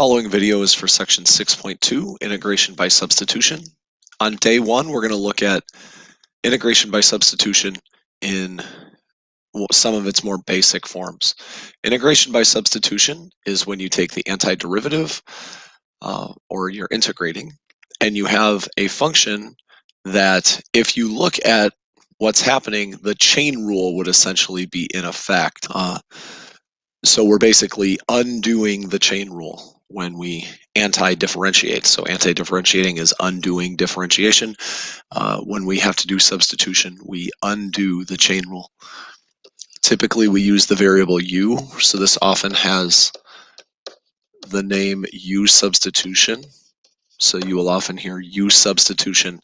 following video is for section 6.2, integration by substitution. On day one, we're going to look at integration by substitution in some of its more basic forms. Integration by substitution is when you take the antiderivative, or you're integrating, and you have a function that if you look at what's happening, the chain rule would essentially be in effect. So we're basically undoing the chain rule when we anti-differentiate. So anti-differentiating is undoing differentiation. When we have to do substitution, we undo the chain rule. Typically, we use the variable u, so this often has the name u substitution. So you will often hear u substitution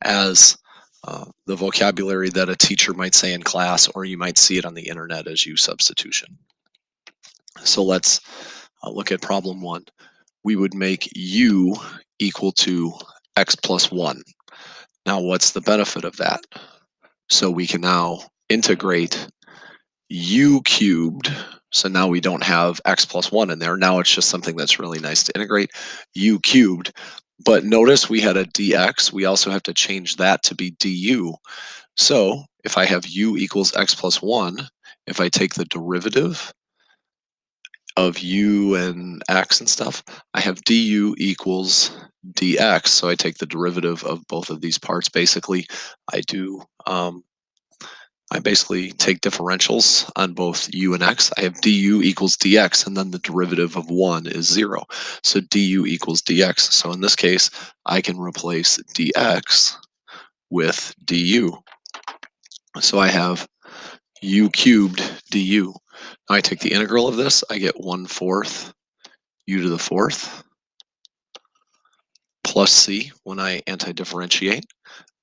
as the vocabulary that a teacher might say in class, or you might see it on the internet as u substitution. So let's look at problem one. We would make u equal to x plus 1. Now, what's the benefit of that? So we can now integrate u cubed. So now we don't have x plus 1 in there. Now it's just something that's really nice to integrate, u cubed. But notice we had a dx. We also have to change that to be du. So if I have u equals x plus 1, if I take the derivative of u and x and stuff, I have du equals dx. So I take the derivative of both of these parts. Basically, I basically take differentials on both u and x. I have du equals dx, and then the derivative of 1 is 0. So du equals dx. So in this case, I can replace dx with du. So I have u cubed du. Now I take the integral of this, I get 1/4 u to the 4th plus c when I anti-differentiate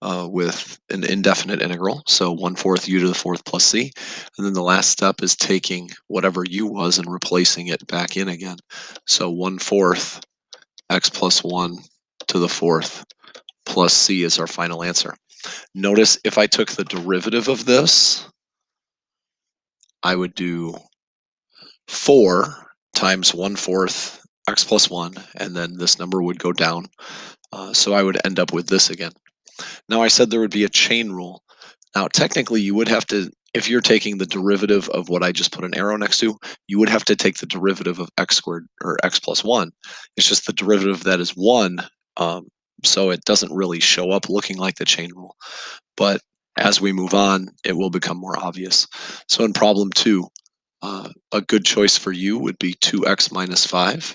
with an indefinite integral. So 1/4 u to the 4th plus c. And then the last step is taking whatever u was and replacing it back in again. So 1/4 x plus 1 to the 4th plus c is our final answer. Notice if I took the derivative of this, I would do 4 times 1/4 x plus 1, and then this number would go down. So I would end up with this again. Now I said there would be a chain rule. Now technically you would have to, if you're taking the derivative of what I just put an arrow next to, you would have to take the derivative of x squared, or x plus 1. It's just the derivative of that is 1, so it doesn't really show up looking like the chain rule. But as we move on, it will become more obvious. So in problem 2, a good choice for u would be 2x minus 5.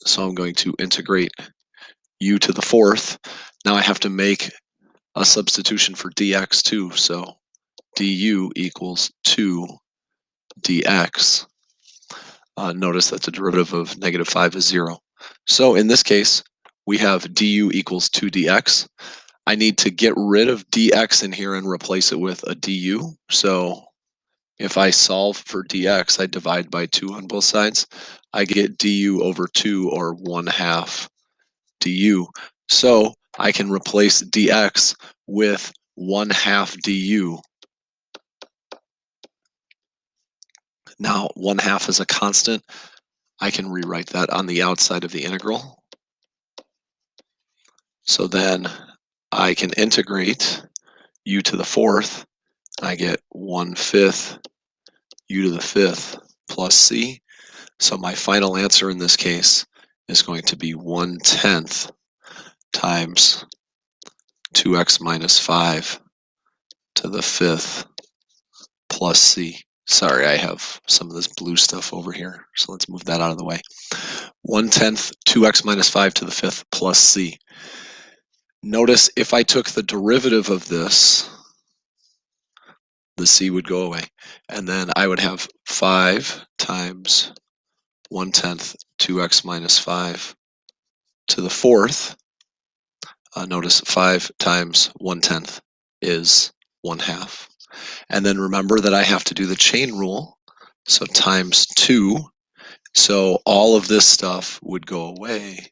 So I'm going to integrate u to the 4th. Now I have to make a substitution for dx too. So du equals 2 dx. Notice that the derivative of -5 is 0. So in this case, we have du equals 2 dx. I need to get rid of dx in here and replace it with a du. So if I solve for dx, I divide by 2 on both sides. I get du over 2, or 1/2 du. So I can replace dx with 1/2 du. Now 1/2 is a constant. I can rewrite that on the outside of the integral. So then I can integrate u to the 4th. I get 1/5 u to the 5th plus c. So my final answer in this case is going to be 1/10 times 2x minus 5 to the 5th plus c. Sorry, I have some of this blue stuff over here, so let's move that out of the way. 1/10 2x minus 5 to the 5th plus c. Notice if I took the derivative of this, the c would go away, and then I would have 5 times 1/10 2x minus 5 to the 4th. Notice 5 times 1/10 is 1/2. And then remember that I have to do the chain rule, so times 2. So all of this stuff would go away.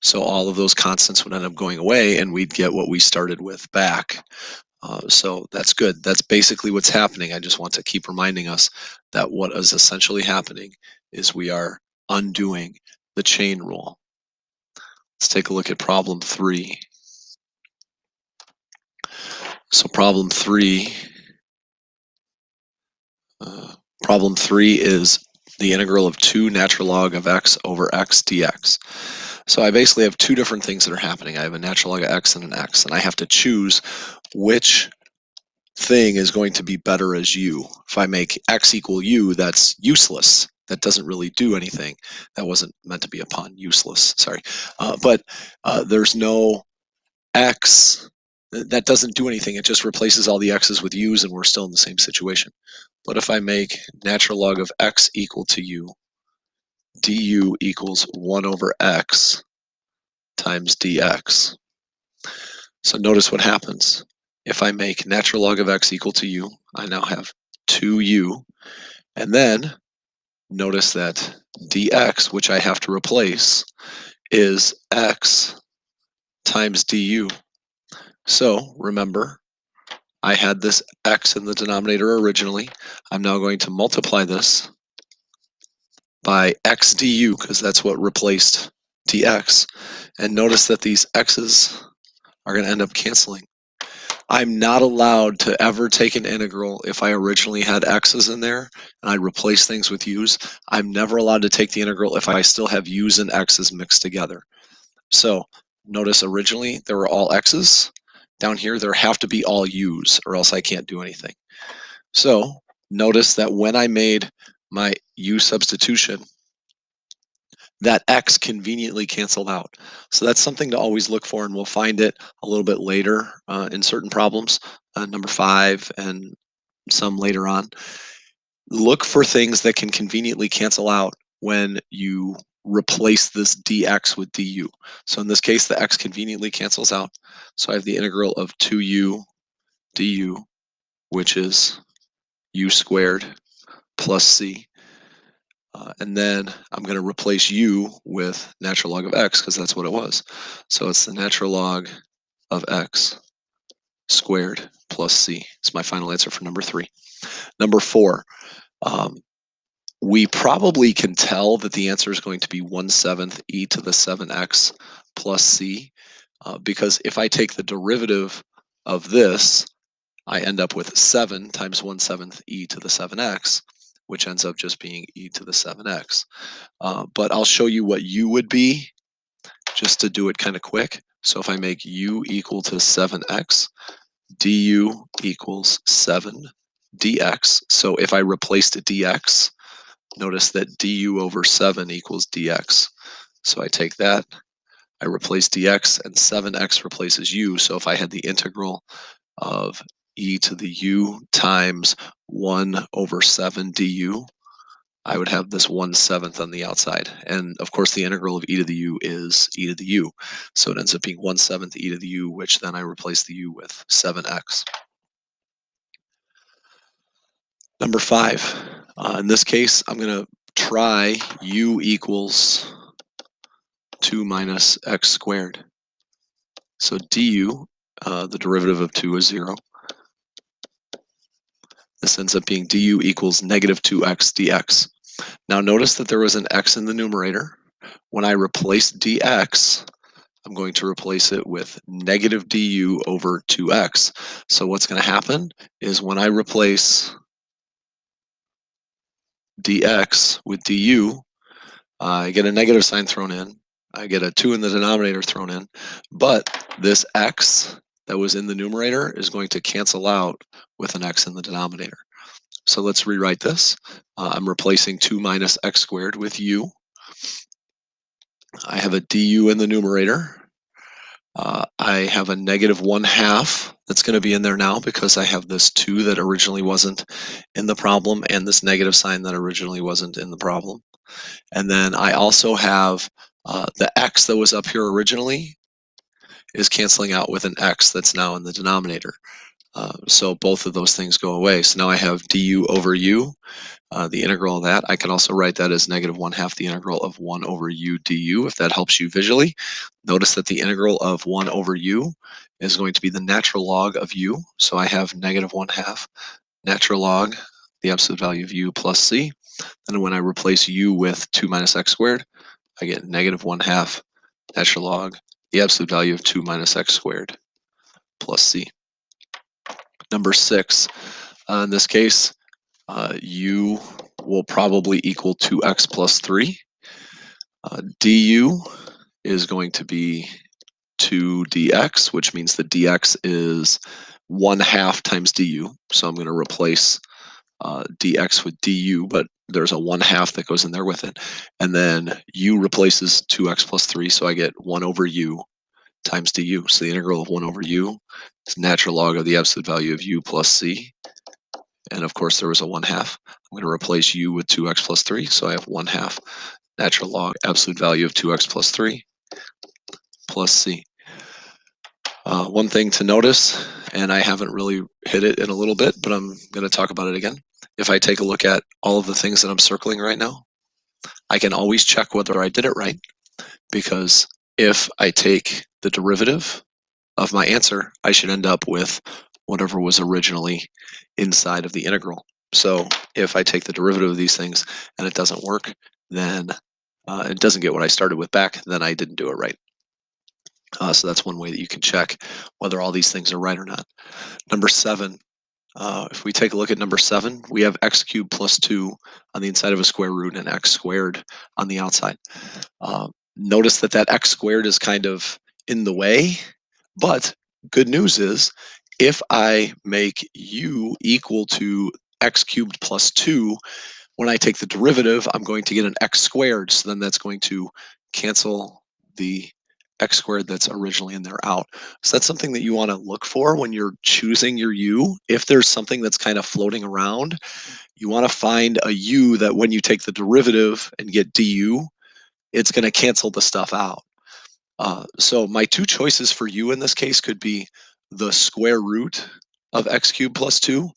So all of those constants would end up going away, and we'd get what we started with back. So that's good. That's basically what's happening. I just want to keep reminding us that what is essentially happening is we are undoing the chain rule. Let's take a look at problem 3. So uh, problem 3 is the integral of 2 natural log of x over x dx. So I basically have two different things that are happening. I have a natural log of x and an x, and I have to choose which thing is going to be better as u. If I make x equal u, that's useless. That doesn't really do anything. That wasn't meant to be a pun, useless, sorry. But there's no x, that doesn't do anything. It just replaces all the x's with u's and we're still in the same situation. But if I make natural log of x equal to u, du equals 1 over x times dx. So notice what happens. If I make natural log of x equal to u, I now have 2u. And then notice that dx, which I have to replace, is x times du. So remember, I had this x in the denominator originally. I'm now going to multiply this by x du, because that's what replaced dx. And notice that these x's are going to end up canceling. I'm not allowed to ever take an integral if I originally had x's in there and I replace things with u's. I'm never allowed to take the integral if I still have u's and x's mixed together. So notice originally there were all x's. Down here there have to be all u's or else I can't do anything. So notice that when I made my u substitution, that x conveniently canceled out. So that's something to always look for, and we'll find it a little bit later in certain problems, number 5 and some later on. Look for things that can conveniently cancel out when you replace this dx with du. So in this case, the x conveniently cancels out. So I have the integral of 2u du, which is u squared plus c. And then I'm going to replace u with natural log of x because that's what it was. So it's the natural log of x squared plus c. It's my final answer for number 3. Number 4, we probably can tell that the answer is going to be 1/7 e to the 7x plus c, because if I take the derivative of this, I end up with 7 times 1/7 e to the 7x, which ends up just being e to the 7x. But I'll show you what u would be just to do it kind of quick. So if I make u equal to 7x, du equals 7 dx. So if I replaced dx, notice that du over 7 equals dx. So I take that, I replace dx, and 7x replaces u. So if I had the integral of e to the u times 1 over 7 du, I would have this 1/7 on the outside. And of course, the integral of e to the u is e to the u. So it ends up being 1/7 e to the u, which then I replace the u with 7x. Number 5, in this case, I'm going to try u equals 2 minus x squared. So du, the derivative of 2 is 0. This ends up being du equals negative 2x dx. Now notice that there was an x in the numerator. When I replace dx, I'm going to replace it with negative du over 2x. So what's going to happen is when I replace dx with du, I get a negative sign thrown in. I get a 2 in the denominator thrown in. But this x that was in the numerator is going to cancel out with an x in the denominator. So let's rewrite this. I'm replacing 2 minus x squared with u. I have a du in the numerator. I have a negative 1/2 that's going to be in there now because I have this 2 that originally wasn't in the problem and this negative sign that originally wasn't in the problem. And then I also have the x that was up here originally is canceling out with an x that's now in the denominator. So both of those things go away. So now I have du over u, the integral of that. I can also write that as negative 1/2 the integral of 1 over u du, if that helps you visually. Notice that the integral of 1 over u is going to be the natural log of u. So I have negative 1/2 natural log, the absolute value of u plus c. And when I replace u with 2 minus x squared, I get negative 1/2 natural log the absolute value of 2 minus x squared plus c. Number 6, in this case, u will probably equal 2x plus 3. Du is going to be 2 dx, which means the dx is 1/2 times du. So I'm going to replace dx with du, but there's a 1/2 that goes in there with it. And then u replaces 2x plus 3, so I get 1 over u times du. So the integral of 1 over u is natural log of the absolute value of u plus c. And of course, there was a 1/2. I'm going to replace u with 2x plus 3, so I have 1/2 natural log absolute value of 2x plus 3 plus c. One thing to notice, and I haven't really hit it in a little bit, but I'm going to talk about it again. If I take a look at all of the things that I'm circling right now, I can always check whether I did it right, because if I take the derivative of my answer, I should end up with whatever was originally inside of the integral. So if I take the derivative of these things and it doesn't work, then it doesn't get what I started with back, then I didn't do it right. So that's one way that you can check whether all these things are right or not. Number 7, if we take a look at number 7, we have x cubed plus 2 on the inside of a square root and x squared on the outside. Notice that that x squared is kind of in the way, but good news is if I make u equal to x cubed plus 2, when I take the derivative, I'm going to get an x squared. So then that's going to cancel the x squared that's originally in there out. So that's something that you want to look for when you're choosing your u. If there's something that's kind of floating around, you want to find a u that when you take the derivative and get du, it's going to cancel the stuff out. So my two choices for u in this case could be the square root of x cubed plus 2.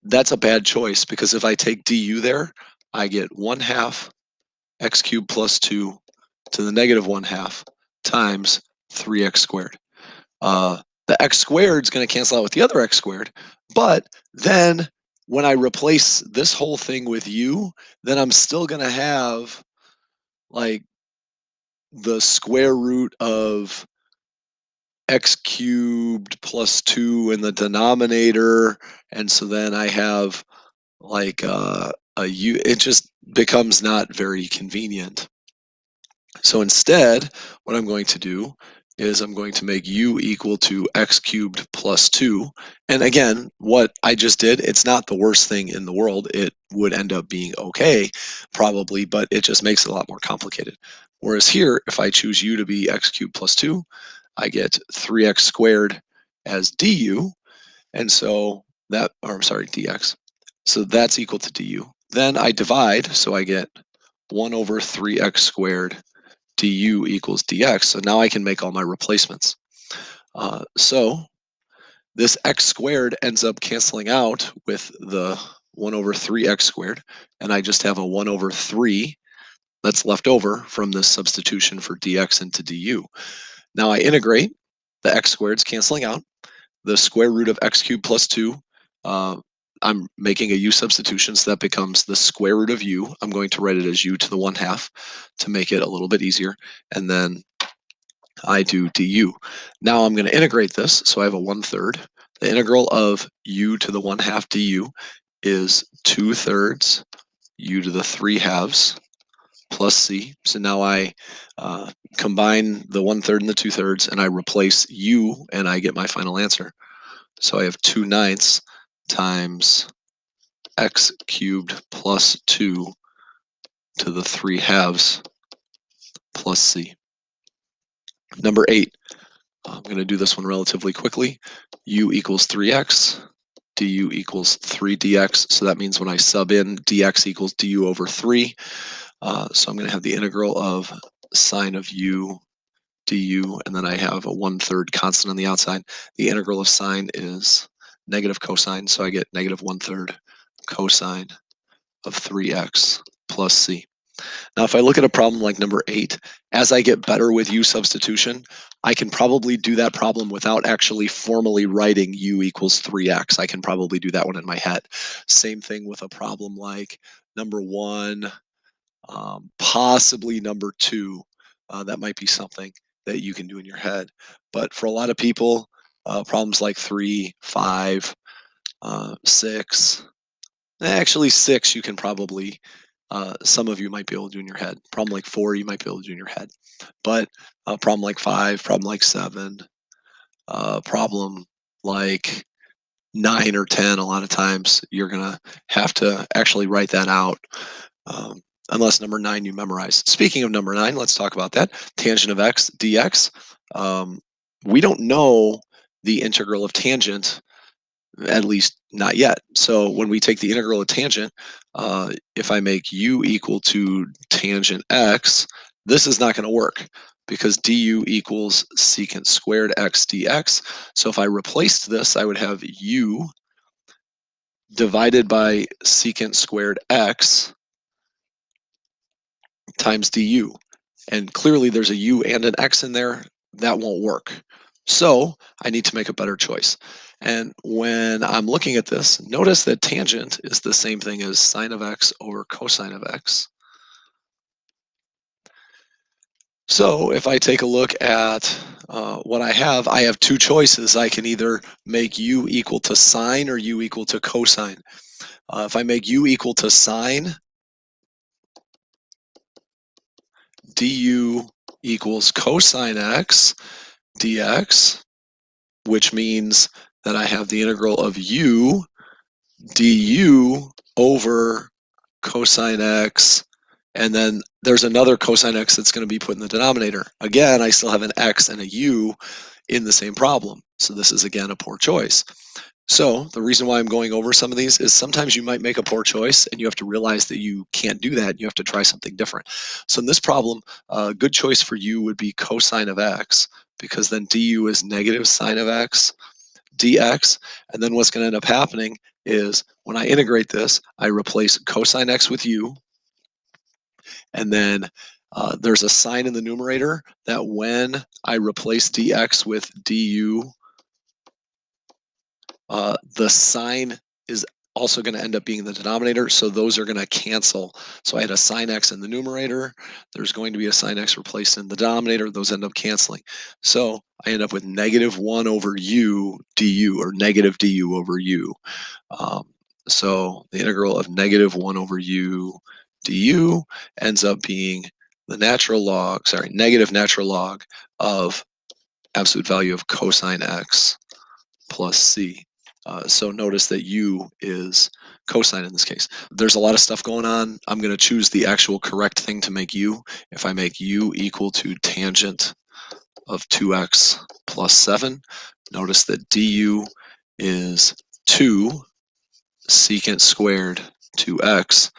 That's a bad choice because if I take du there, I get 1/2 x cubed plus 2 to the negative 1/2 times 3x squared. The x squared is going to cancel out with the other x squared, but then when I replace this whole thing with u, then I'm still going to have like the square root of x cubed plus 2 in the denominator, and so then I have like a u. It just becomes not very convenient. So instead, what I'm going to do is I'm going to make u equal to x cubed plus 2. And again, what I just did, it's not the worst thing in the world. It would end up being okay, probably, but it just makes it a lot more complicated. Whereas here, if I choose u to be x cubed plus 2, I get 3x squared as du. And so that, or I'm sorry, dx. So that's equal to du. Then I divide, so I get 1 over 3x squared du equals dx. So now I can make all my replacements. So this x squared ends up canceling out with the 1 over 3x squared, and I just have a 1 over 3 that's left over from this substitution for dx into du. Now I integrate, the x squared's canceling out, the square root of x cubed plus 2, I'm making a u substitution, so that becomes the square root of u. I'm going to write it as u to the 1/2 to make it a little bit easier. And then I do du. Now I'm going to integrate this, so I have a 1/3. The integral of u to the 1/2 du is 2/3 u to the 3/2 plus c. So now I combine the 1/3 and the 2/3, and I replace u, and I get my final answer. So I have 2/9 times x cubed plus 2 to the 3/2 plus c. Number 8, I'm going to do this one relatively quickly. U equals 3x, du equals 3 dx. So that means when I sub in dx equals du over 3. So I'm going to have the integral of sine of u du, and then I have a 1/3 constant on the outside. The integral of sine is negative cosine, so I get negative 1/3 cosine of 3x plus c. Now, if I look at a problem like number 8, as I get better with U substitution, I can probably do that problem without actually formally writing U equals 3x. I can probably do that one in my head. Same thing with a problem like number 1, possibly number 2. That might be something that you can do in your head. But for a lot of people, problems like 3, 5, 6, actually 6 you can probably, some of you might be able to do in your head. Problem like 4 you might be able to do in your head. But a problem like 5, problem like 7, problem like 9 or 10, a lot of times you're going to have to actually write that out. Um, Unless number 9 you memorize. Speaking of number 9, let's talk about that. Tangent of x dx. We don't know the integral of tangent, at least not yet. So when we take the integral of tangent, if I make u equal to tangent x, this is not going to work because du equals secant squared x dx. So if I replaced this, I would have u divided by secant squared x times du. And clearly there's a u and an x in there. That won't work. So I need to make a better choice. And when I'm looking at this, notice that tangent is the same thing as sine of x over cosine of x. So if I take a look at what I have two choices. I can either make u equal to sine or u equal to cosine. If I make u equal to sine, du equals cosine x dx, which means that I have the integral of u du over cosine x, and then there's another cosine x that's going to be put in the denominator. Again, I still have an x and a u in the same problem. So this is, again, a poor choice. So the reason why I'm going over some of these is sometimes you might make a poor choice and you have to realize that you can't do that. You have to try something different. So in this problem, a good choice for you would be cosine of x, because then du is negative sine of x dx. And then what's going to end up happening is when I integrate this, I replace cosine x with u, and then there's a sign in the numerator that when I replace dx with du, the sign is also going to end up being in the denominator, so those are going to cancel. So I had a sine x in the numerator, there's going to be a sine x replaced in the denominator, those end up canceling. So I end up with negative 1 over u du, or negative du over u. Um, so the integral of negative 1 over u du ends up being the negative natural log of absolute value of cosine x plus c. So notice that u is cosine in this case. There's a lot of stuff going on. I'm going to choose the actual correct thing to make u. If I make u equal to tangent of 2x plus 7, notice that du is 2 secant squared 2x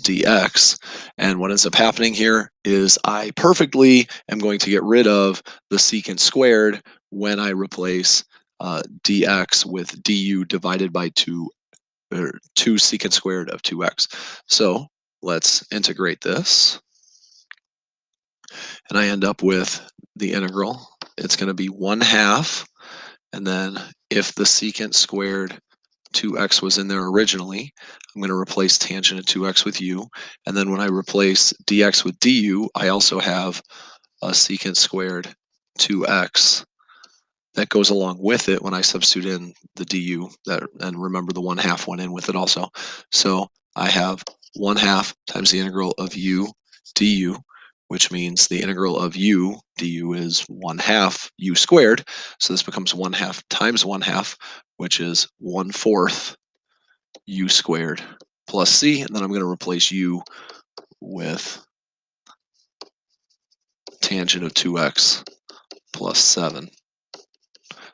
dx. And what ends up happening here is I perfectly am going to get rid of the secant squared when I replace dx with du divided by 2, or 2 secant squared of 2x. So let's integrate this. And I end up with the integral. It's going to be 1/2. And then if the secant squared 2x was in there originally, I'm going to replace tangent of 2x with u. And then when I replace dx with du, I also have a secant squared 2x that goes along with it when I substitute in the du. And remember, the 1/2 went in with it also. So I have 1/2 times the integral of u du, which means the integral of u du is 1/2 u squared. So this becomes 1/2 times 1/2, which is 1/4 u squared plus c. And then I'm going to replace u with tangent of 2x plus 7.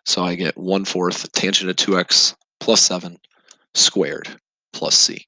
So I get 1/4 tangent of 2x plus 7 squared plus c.